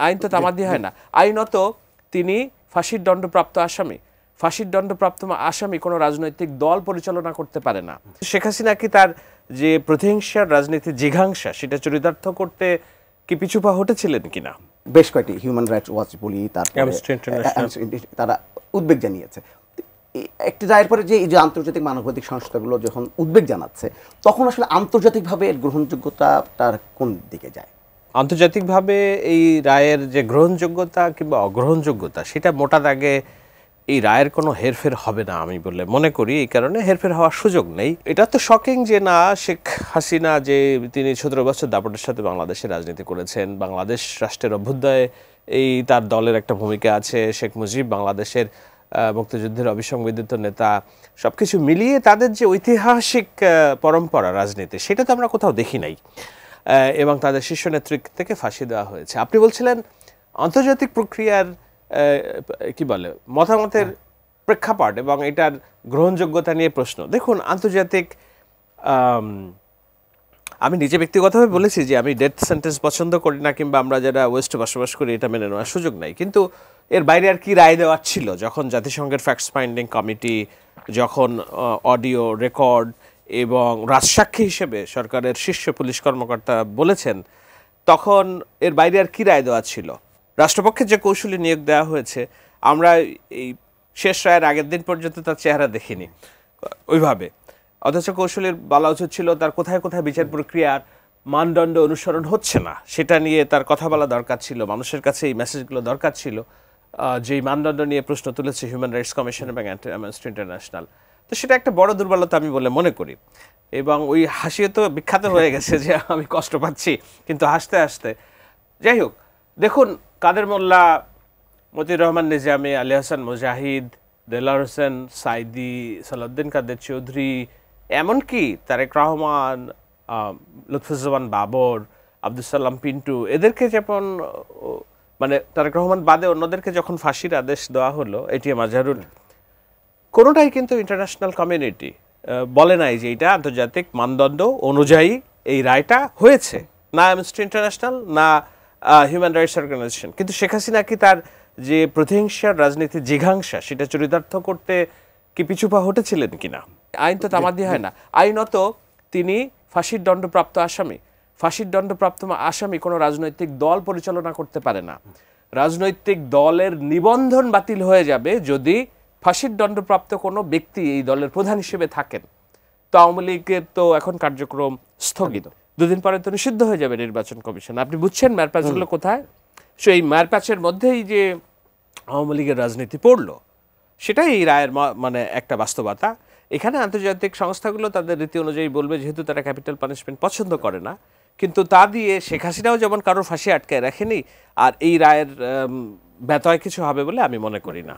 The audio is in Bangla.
আইন তো তামাদি হয় না। আইনত তিনি ফাঁসির দণ্ডপ্রাপ্ত আসামি। ফাঁসির দণ্ডপ্রাপ্ত আসামি কোনো রাজনৈতিক দল পরিচালনা করতে পারে না। শেখ হাসিনা কি তার যে প্রতিহিংসার রাজনীতির জিঘাংসা সেটা চরিতার্থ করতে কি পিছুপা হটেছিলেন কিনা? বেশ কয়েকটি হিউম্যান রাইটস ওয়াচ বলি, তারপরে তারা উদ্বেগ জানিয়েছে। একটি রায়ের পরে যে এই যে আন্তর্জাতিক মানবাধিকার সংস্থাগুলো যখন উদ্বেগ জানাচ্ছে, তখন আসলে আন্তর্জাতিকভাবে এর গ্রহণযোগ্যতা তার কোন দিকে যায়? আন্তর্জাতিকভাবে এই রায়ের যে গ্রহণযোগ্যতা কিংবা অগ্রহণযোগ্যতা সেটা মোটা দাগে এই রায়ের কোনো হেরফের হবে না আমি বলে মনে করি। এই কারণে হেরফের হওয়ার সুযোগ নেই। এটা তো শকিং যে না, শেখ হাসিনা যে তিনি 17 বছর দাপটের সাথে বাংলাদেশের রাজনীতি করেছেন, বাংলাদেশ রাষ্ট্রের অভ্যুদয়ে এই তার দলের একটা ভূমিকা আছে, শেখ মুজিব বাংলাদেশের মুক্তিযুদ্ধের অবিসংবিদিত নেতা, সবকিছু মিলিয়ে তাদের যে ঐতিহাসিক পরম্পরা রাজনীতি সেটা তো আমরা কোথাও দেখি নাই, এবং তাদের শীর্ষ নেতৃত্বকে ফাঁসি দেওয়া হয়েছে। আপনি বলছিলেন আন্তর্জাতিক প্রক্রিয়ার কি বলে মতামতের প্রেক্ষাপট এবং এটার গ্রহণযোগ্যতা নিয়ে প্রশ্ন। দেখুন, আন্তর্জাতিক আমি নিজে ব্যক্তিগতভাবে বলেছি যে আমি ডেথ সেন্টেন্স পছন্দ করি না, কিংবা আমরা যারা ওয়েস্টে বসবাস করি এটা মেনে নেওয়ার সুযোগ নাই। কিন্তু এর বাইরে আর কি রায় দেওয়ার ছিল? যখন জাতিসংঘের ফ্যাক্টস ফাইন্ডিং কমিটি, যখন অডিও রেকর্ড এবং রাজসাক্ষী হিসেবে সরকারের শীর্ষ পুলিশ কর্মকর্তা বলেছেন, তখন এর বাইরে আর কি রায় দেওয়া ছিল? রাষ্ট্রপক্ষের যে কৌশলী নিয়োগ দেওয়া হয়েছে, আমরা এই শেষ রায়ের আগের দিন পর্যন্ত তার চেহারা দেখিনি ওইভাবে, অথচ কৌশলীর বলা উচিত ছিল তার কোথায় কোথায় বিচার প্রক্রিয়ার মানদণ্ড অনুসরণ হচ্ছে না সেটা নিয়ে তার কথা বলা দরকার ছিল, মানুষের কাছে এই মেসেজগুলো দরকার ছিল, যেই মানদণ্ড নিয়ে প্রশ্ন তুলেছে হিউম্যান রাইটস কমিশন এবং অ্যামনেস্টি ইন্টারন্যাশনাল। তো সেটা একটা বড় দুর্বলতা আমি বলে মনে করি। এবং ওই হাসিও তো বিখ্যাত হয়ে গেছে যে আমি কষ্ট পাচ্ছি কিন্তু হাসতে হাসতে। যাই হোক, দেখুন, কাদের মোল্লা, মতিউর রহমান নিজামী, আলী হাসান মুজাহিদ, দেলাওয়ার হোসেন সাইদি, সালাউদ্দিন কাদের চৌধুরী, এমনকি তারেক রহমান, লুৎফুজ্জামান বাবর, আব্দুল সালাম পিন্টু, এদেরকে যেমন মানে তারেক রহমান বাদে অন্যদেরকে যখন ফাঁসির আদেশ দেওয়া হলো, এটিএম আজহারুল, কোনোটাই কিন্তু ইন্টারন্যাশনাল কমিউনিটি বলে নাই যে এটা আন্তর্জাতিক মানদণ্ড অনুযায়ী এই রায়টা হয়েছে, না অ্যামনেস্টি ইন্টারন্যাশনাল না হিউম্যান রাইটস অর্গানাইজেশন। কিন্তু শেখ হাসিনা কি তার যে প্রতিহিংসার রাজনীতির জিঘাংসা সেটা চরিতার্থ করতে কি পিছুপা হটেছিলেন কিনা? আইন তো তামাদি হয় না। আইনত তিনি ফাঁসির দণ্ডপ্রাপ্ত আসামি। ফাঁসির দণ্ডপ্রাপ্ত আসামি কোনো রাজনৈতিক দল পরিচালনা করতে পারে না। রাজনৈতিক দলের নিবন্ধন বাতিল হয়ে যাবে যদি ফাঁসির দণ্ডপ্রাপ্ত কোনো ব্যক্তি এই দলের প্রধান হিসেবে থাকেন। তো আওয়ামী লীগের তো এখন কার্যক্রম স্থগিত, দুদিন পরে তো নিষিদ্ধ হয়ে যাবে নির্বাচন কমিশন। আপনি বুঝছেন ম্যারপ্যাচগুলো কোথায়? সেই ম্যারপ্যাচের মধ্যেই যে আওয়ামী লীগের রাজনীতি পড়লো, সেটাই এই রায়ের মানে একটা বাস্তবতা। এখানে আন্তর্জাতিক সংস্থাগুলো তাদের রীতি অনুযায়ী বলবে, যেহেতু তারা ক্যাপিটাল পানিশমেন্ট পছন্দ করে না, কিন্তু তা দিয়ে শেখ হাসিনাও যেমন কারোর ফাঁসি আটকায় রাখেনি, আর এই রায়ের ব্যতয় কিছু হবে বলে আমি মনে করি না।